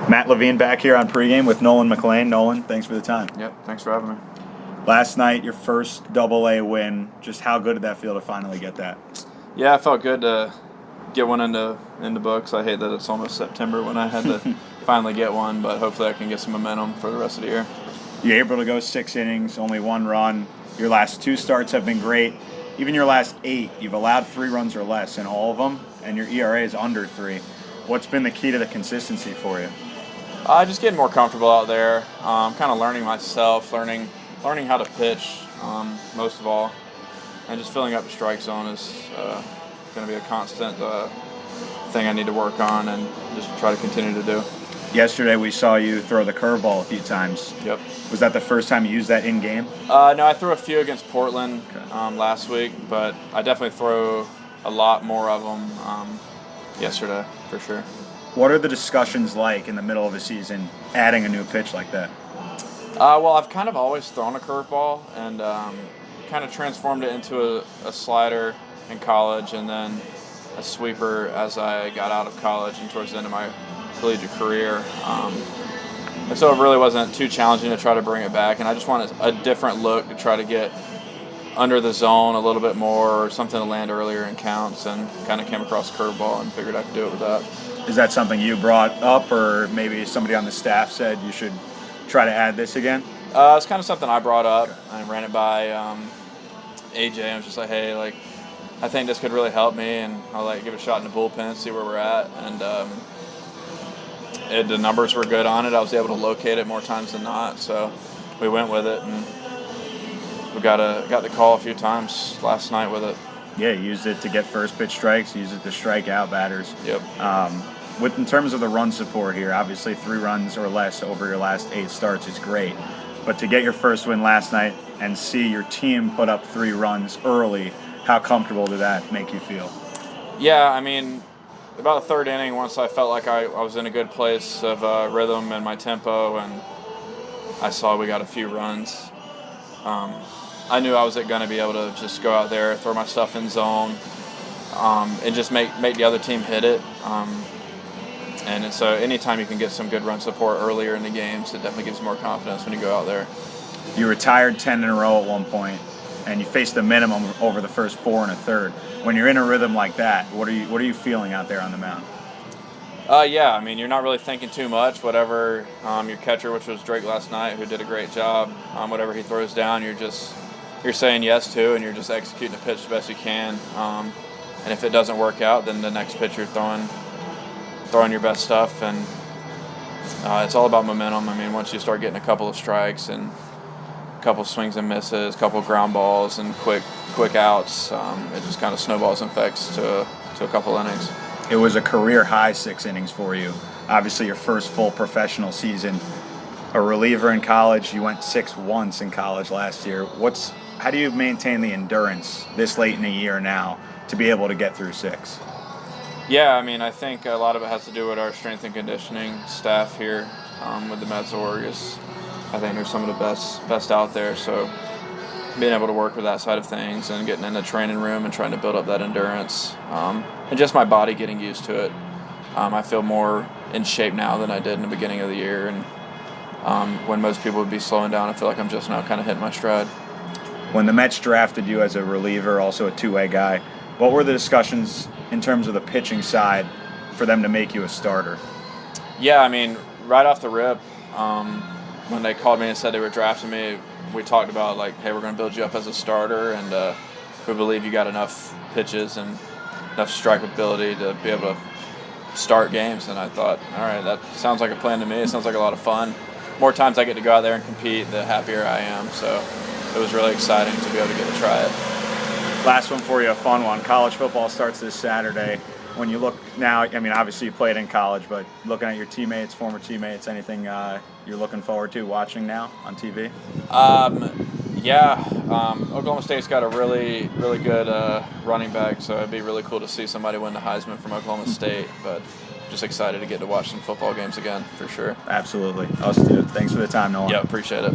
Matt Levine back here on pregame with Nolan McLean. Nolan, thanks for the time. Yep, thanks for having me. Last night, your first Double-A win. Just how good did that feel to finally get that? Yeah, it felt good to get one into books. I hate that it's almost September when I had to finally get one, but hopefully I can get some momentum for the rest of the year. You're able to go 6 innings, only 1 run. Your last 2 starts have been great. Even your last 8, you've allowed 3 runs or less in all of them, and your ERA is under 3. What's been the key to the consistency for you? Just getting more comfortable out there, kind of learning myself, learning how to pitch, most of all, and just filling up the strike zone is going to be a constant thing I need to work on and just try to continue to do. Yesterday we saw you throw the curveball a few times. Yep. Was that the first time you used that in game? No, I threw a few against Portland last week, but I definitely throw a lot more of them yesterday for sure. What are the discussions like in the middle of a season adding a new pitch like that? Well, I've kind of always thrown a curveball and kind of transformed it into a slider in college and then a sweeper as I got out of college and towards the end of my collegiate career. And so it really wasn't too challenging to try to bring it back, and I just wanted a different look to try to get under the zone a little bit more or something to land earlier in counts, and kind of came across curveball and figured I could do it with that. Is that something you brought up, or maybe somebody on the staff said you should try to add this again? It's kind of something I brought up. I ran it by AJ. I was just like, hey, I think this could really help me, and I'll give it a shot in the bullpen, see where we're at. And the numbers were good on it. I was able to locate it more times than not, so we went with it, and we got the call a few times last night with it. Yeah, you used it to get first pitch strikes, used it to strike out batters. Yep. In terms of the run support here, obviously 3 runs or less over your last 8 starts is great. But to get your first win last night and see your team put up 3 runs early, how comfortable did that make you feel? Yeah, I mean, about the 3rd inning, once I felt like I was in a good place of rhythm and my tempo, and I saw we got a few runs, I knew I was going to be able to just go out there, throw my stuff in zone, and just make the other team hit it. And so anytime you can get some good run support earlier in the games, it definitely gives you more confidence when you go out there. You retired 10 in a row at one point, and you faced the minimum over the first 4 1/3. When you're in a rhythm like that, what are you feeling out there on the mound? Yeah, I mean, you're not really thinking too much. Whatever your catcher, which was Drake last night, who did a great job, whatever he throws down, you're saying yes to, and you're just executing the pitch the best you can. And if it doesn't work out, then the next pitch you're throwing your best stuff, and it's all about momentum. I mean, once you start getting a couple of strikes and a couple of swings and misses, a couple of ground balls and quick outs, it just kind of snowballs and effects to a couple innings. It was a career high 6 innings for you. Obviously your first full professional season. A reliever in college, you went 6 once in college last year. How do you maintain the endurance this late in the year now to be able to get through 6? Yeah, I mean, I think a lot of it has to do with our strength and conditioning staff here with the Mets org. I think they're some of the best out there. So being able to work with that side of things and getting in the training room and trying to build up that endurance and just my body getting used to it. I feel more in shape now than I did in the beginning of the year. And when most people would be slowing down, I feel like I'm just now kind of hitting my stride. When the Mets drafted you as a reliever, also a 2-way guy, what were the discussions in terms of the pitching side for them to make you a starter? Yeah, I mean, right off the rip, when they called me and said they were drafting me, we talked about, hey, we're going to build you up as a starter, and we believe you got enough pitches and enough strike ability to be able to start games. And I thought, all right, that sounds like a plan to me. It sounds like a lot of fun. More times I get to go out there and compete, the happier I am. So it was really exciting to be able to get to try it. Last one for you, a fun one. College football starts this Saturday. When you look now, I mean, obviously you played in college, but looking at your teammates, former teammates, anything you're looking forward to watching now on TV? Oklahoma State's got a really, really good running back, so it'd be really cool to see somebody win the Heisman from Oklahoma State, but just excited to get to watch some football games again, for sure. Absolutely. Us too. Thanks for the time, Nolan. Yeah, appreciate it.